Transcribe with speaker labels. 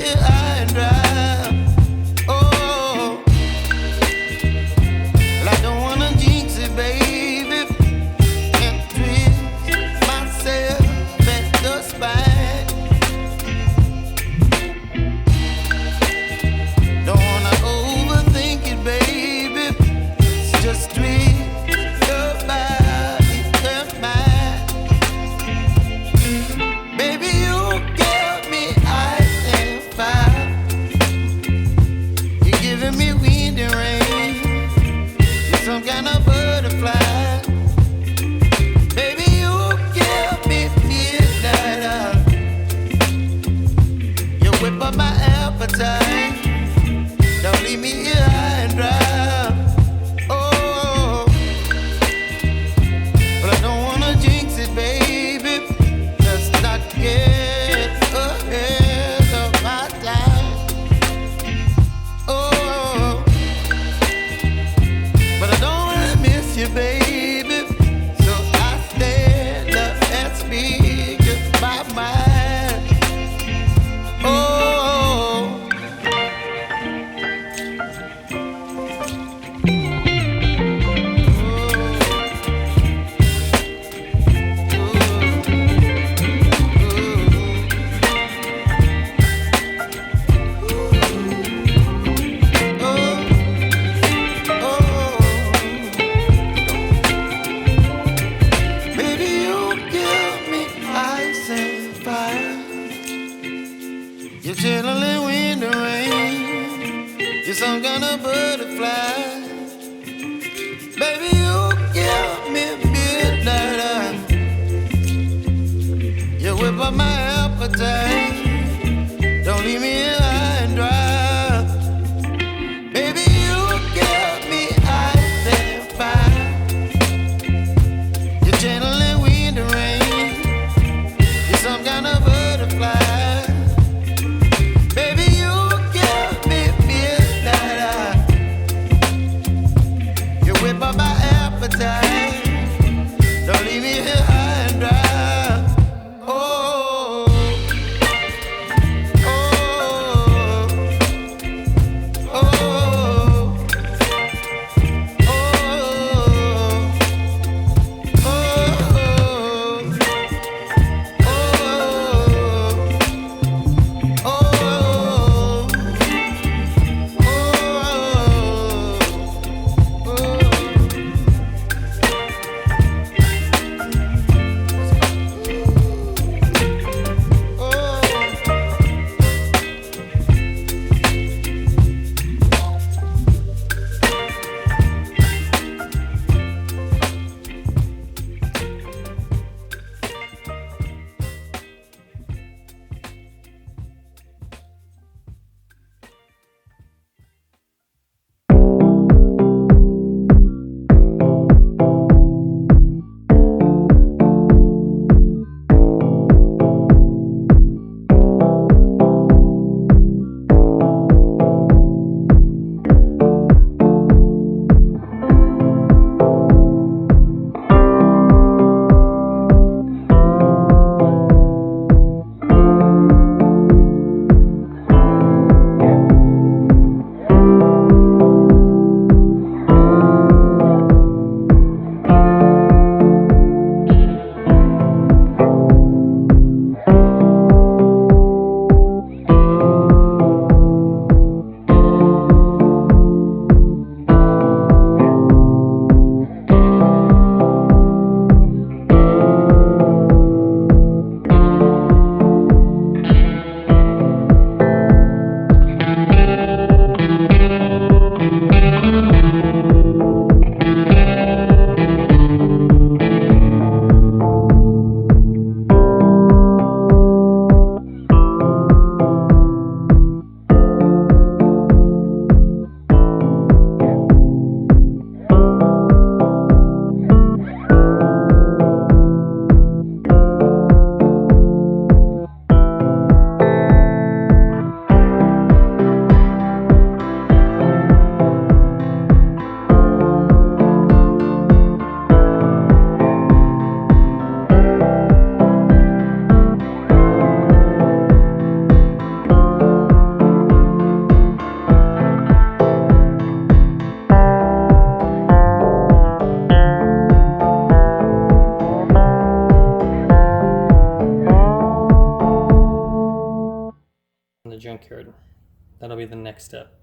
Speaker 1: here high and dry. Oh, well, I don't wanna jinx it, baby, and twist myself at the spine. Don't wanna overthink it, baby. It's just twist your body and mine. Baby, you give me ice and fire. You're giving me wind and rain. You're some kind of butterfly. Baby, you give me midnight. You whip up my appetite. Don't leave me here high and dry. Oh, but I don't wanna jinx it, baby. Let's not get ahead of my time. Oh, but I don't wanna miss you, baby. So I stand up and speak just my mind. Oh. Baby, you give me ice and fire. You're chilling wind and rain. You're some kind of butterfly. Baby, you give me midnight. You whip up my appetite. Don't leave me here high and dry. Baby, you give me ice and fire. You're channeling wind and rain. You're some kind of butterfly. Baby, you give me midnight. You whip up my appetite. Don't leave me here high and dry. Oh.
Speaker 2: the junkyard. That'll be the next step.